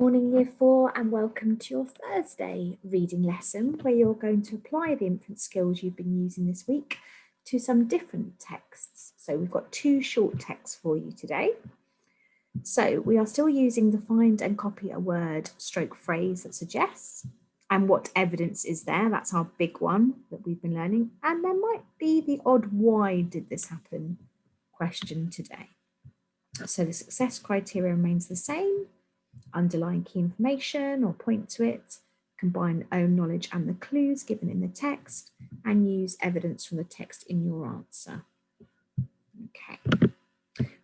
Morning Year 4 and welcome to your Thursday reading lesson where you're going to apply the infant skills you've been using this week to some different texts. So we've got two short texts for you today. So we are still using the find and copy a word stroke phrase that suggests and what evidence is there. That's our big one that we've been learning. And there might be the odd why did this happen question today. So the success criteria remains the same. Underline key information or point to it, combine own knowledge and the clues given in the text, and use evidence from the text in your answer. Okay.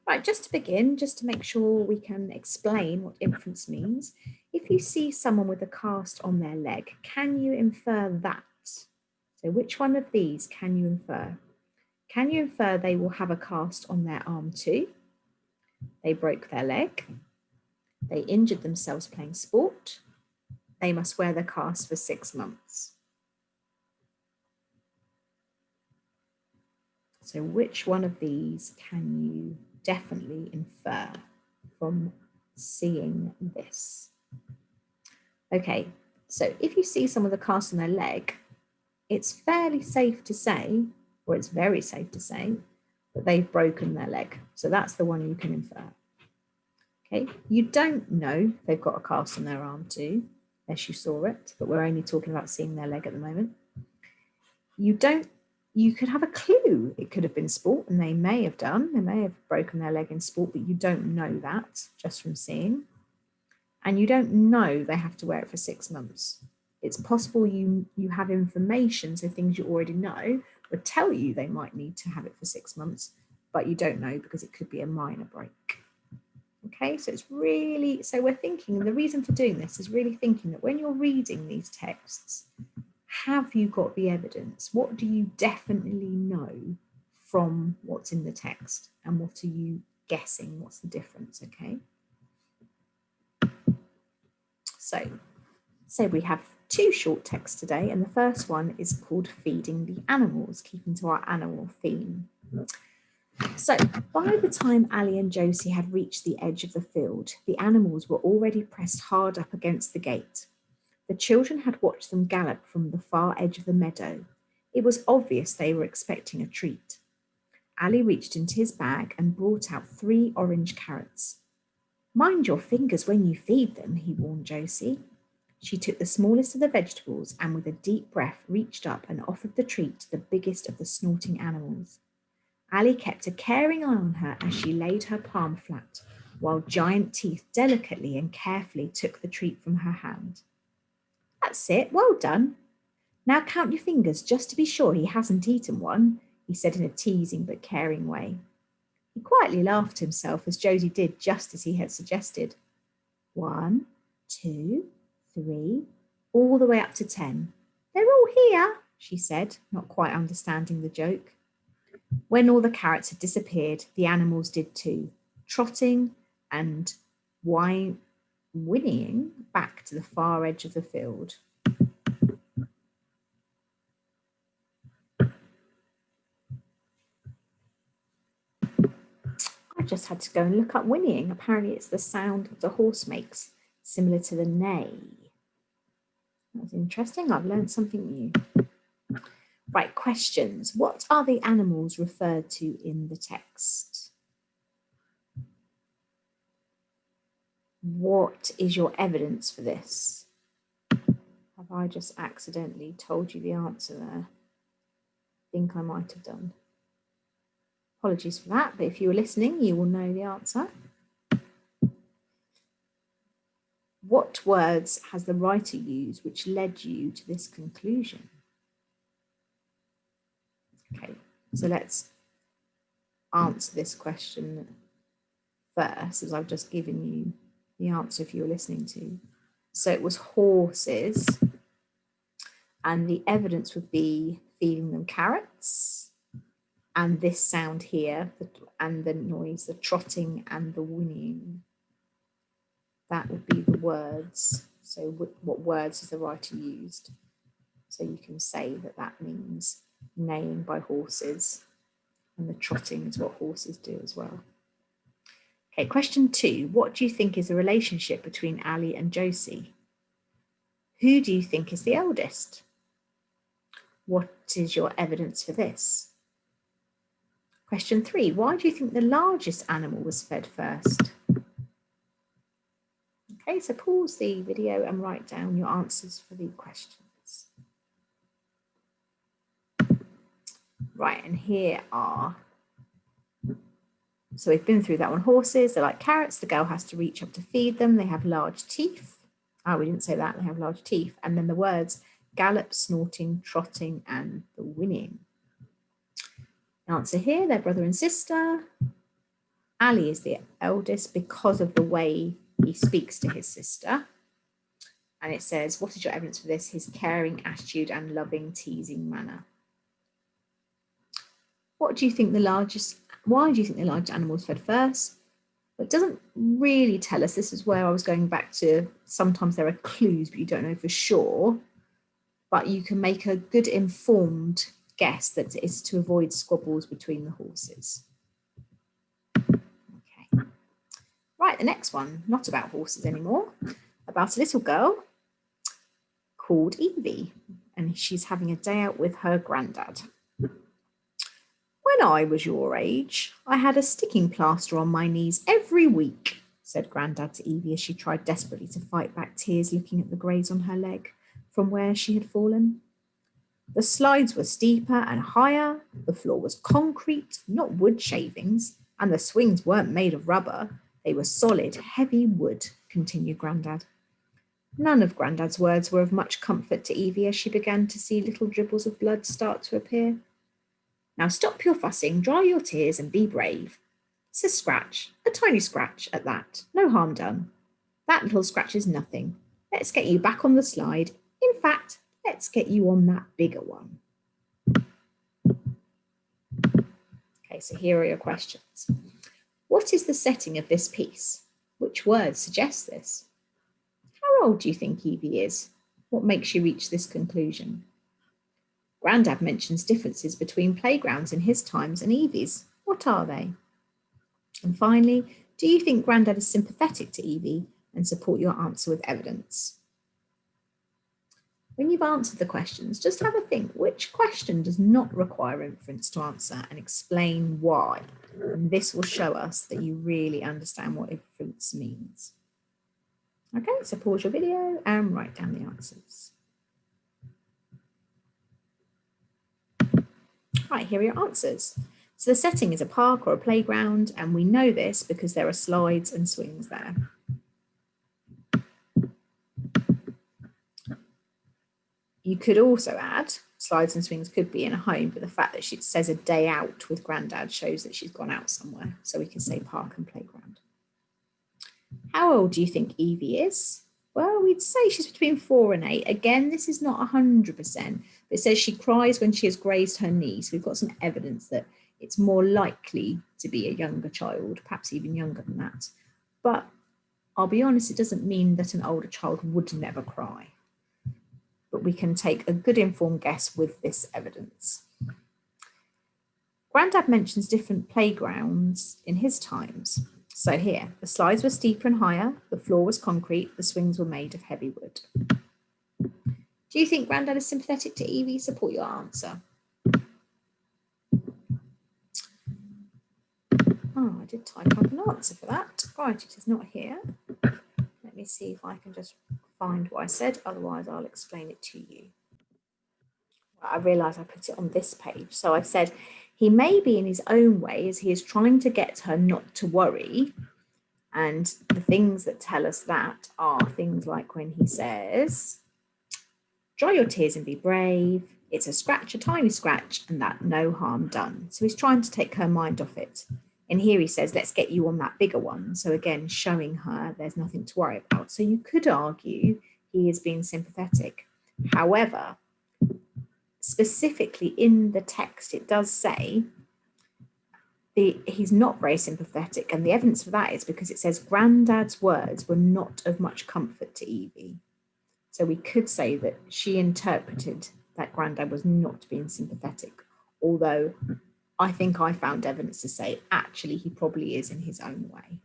Right, just to begin, just to make sure we can explain what inference means, if you see someone with a cast on their leg, can you infer that? So which one of these can you infer? Can you infer they will have a cast on their arm too? They broke their leg. They injured themselves playing sport. They must wear the cast for 6 months. So which one of these can you definitely infer from seeing this? Okay, so if you see someone with a cast on their leg, it's fairly safe to say, or it's very safe to say, that they've broken their leg. So that's the one you can infer. Okay, you don't know if they've got a cast on their arm too, unless you saw it, but we're only talking about seeing their leg at the moment. You could have a clue. It could have been sport, and they may have done. They may have broken their leg in sport, but you don't know that just from seeing. And you don't know they have to wear it for 6 months. It's possible you have information, so things you already know would tell you they might need to have it for 6 months, but you don't know because it could be a minor break. Okay, so we're thinking, and the reason for doing this is really thinking that when you're reading these texts, have you got the evidence? What do you definitely know from what's in the text? And what are you guessing? What's the difference, okay? So we have two short texts today, and the first one is called Feeding the Animals, keeping to our animal theme. So by the time Ali and Josie had reached the edge of the field, the animals were already pressed hard up against the gate. The children had watched them gallop from the far edge of the meadow. It was obvious they were expecting a treat. Ali reached into his bag and brought out 3 orange carrots. "Mind your fingers when you feed them," he warned Josie. She took the smallest of the vegetables and with a deep breath reached up and offered the treat to the biggest of the snorting animals. Ali kept a caring eye on her as she laid her palm flat, while giant teeth delicately and carefully took the treat from her hand. "That's it, well done. Now count your fingers just to be sure he hasn't eaten one," he said in a teasing but caring way. He quietly laughed to himself as Josie did just as he had suggested. 1, 2, 3, all the way up to 10. "They're all here," she said, not quite understanding the joke. When all the carrots had disappeared, the animals did too, trotting and whinnying back to the far edge of the field. I just had to go and look up whinnying. Apparently it's the sound that the horse makes, similar to the neigh. That's interesting. I've learned something new. Right, questions. What are the animals referred to in the text? What is your evidence for this? Have I just accidentally told you the answer there? I think I might have done. Apologies for that, but if you were listening, you will know the answer. What words has the writer used which led you to this conclusion? Okay, so let's answer this question first, as I've just given you the answer if you were listening to. So it was horses, and the evidence would be feeding them carrots, and this sound here, and the noise, the trotting and the whinnying. That would be the words. So what words has the writer used? So you can say that that means neighing by horses, and the trotting is what horses do as well. Okay, question 2. What do you think is the relationship between Ali and Josie? Who do you think is the eldest? What is your evidence for this? Question 3. Why do you think the largest animal was fed first? Okay, so pause the video and write down your answers for the questions. Right, and here are, so we've been through that one. Horses, they're like carrots. The girl has to reach up to feed them. They have large teeth. Oh, we didn't say that. They have large teeth. And then the words gallop, snorting, trotting, and the whinnying. Answer here, they're brother and sister. Ali is the eldest because of the way he speaks to his sister. And it says, what is your evidence for this? His caring attitude and loving, teasing manner. Why do you think the largest animal was fed first? Well, it doesn't really tell us. This is where I was going back to, sometimes there are clues, but you don't know for sure. But you can make a good informed guess that it's to avoid squabbles between the horses. Okay. Right, the next one, not about horses anymore, about a little girl called Evie, and she's having a day out with her granddad. When I was your age, I had a sticking plaster on my knees every week, said Grandad to Evie as she tried desperately to fight back tears looking at the graze on her leg from where she had fallen. The slides were steeper and higher, the floor was concrete, not wood shavings, and the swings weren't made of rubber. They were solid, heavy wood, continued Grandad. None of Grandad's words were of much comfort to Evie as she began to see little dribbles of blood start to appear. Now stop your fussing, dry your tears and be brave. It's a scratch, a tiny scratch at that, no harm done. That little scratch is nothing. Let's get you back on the slide. In fact, let's get you on that bigger one. Okay, so here are your questions. What is the setting of this piece? Which words suggest this? How old do you think Evie is? What makes you reach this conclusion? Grandad mentions differences between playgrounds in his times and Evie's. What are they? And finally, do you think Grandad is sympathetic to Evie and support your answer with evidence? When you've answered the questions, just have a think, which question does not require inference to answer, and explain why. And this will show us that you really understand what inference means. Okay, so pause your video and write down the answers. Right, here are your answers. So the setting is a park or a playground, and we know this because there are slides and swings there. You could also add, slides and swings could be in a home, but the fact that she says a day out with Grandad shows that she's gone out somewhere. So we can say park and playground. How old do you think Evie is? Well, we'd say she's between 4 and 8. Again, this is not 100%, but it says she cries when she has grazed her knee. So we've got some evidence that it's more likely to be a younger child, perhaps even younger than that. But I'll be honest, it doesn't mean that an older child would never cry. But we can take a good informed guess with this evidence. Grandad mentions different playgrounds in his times. So here, the slides were steeper and higher, the floor was concrete, the swings were made of heavy wood. Do you think Grandad is sympathetic to Evie? Support your answer. Oh, I did type up an answer for that. Right, it is not here. Let me see if I can just find what I said, otherwise I'll explain it to you. I realise I put it on this page. So I said, he may be in his own way as he is trying to get her not to worry. And the things that tell us that are things like when he says, dry your tears and be brave. It's a scratch, a tiny scratch, and that no harm done. So he's trying to take her mind off it. And here he says, let's get you on that bigger one. So again, showing her there's nothing to worry about. So you could argue he is being sympathetic. However, specifically in the text, it does say he's not very sympathetic. And the evidence for that is because it says Grandad's words were not of much comfort to Evie. So we could say that she interpreted that Grandad was not being sympathetic, although I think I found evidence to say actually he probably is in his own way.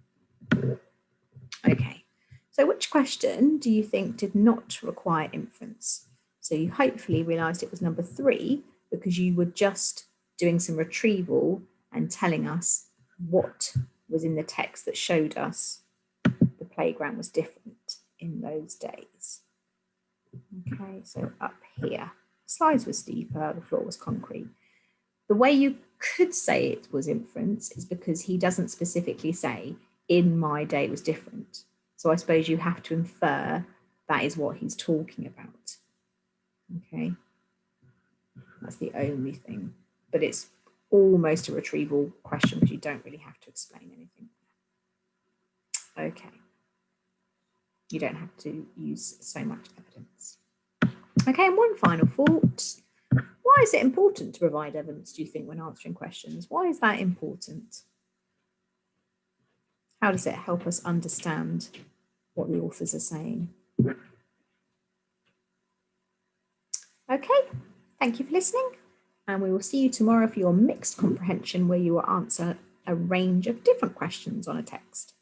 Okay, so which question do you think did not require inference? So you hopefully realised it was number 3 because you were just doing some retrieval and telling us what was in the text that showed us the playground was different in those days. Okay, so up here, slides were steeper, the floor was concrete. The way you could say it was inference is because he doesn't specifically say, in my day it was different. So I suppose you have to infer that is what he's talking about. Okay, that's the only thing. But it's almost a retrieval question because you don't really have to explain anything. Okay, you don't have to use so much evidence. Okay, and one final thought. Why is it important to provide evidence, do you think, when answering questions? Why is that important? How does it help us understand what the authors are saying? Okay, thank you for listening, and we will see you tomorrow for your mixed comprehension, where you will answer a range of different questions on a text.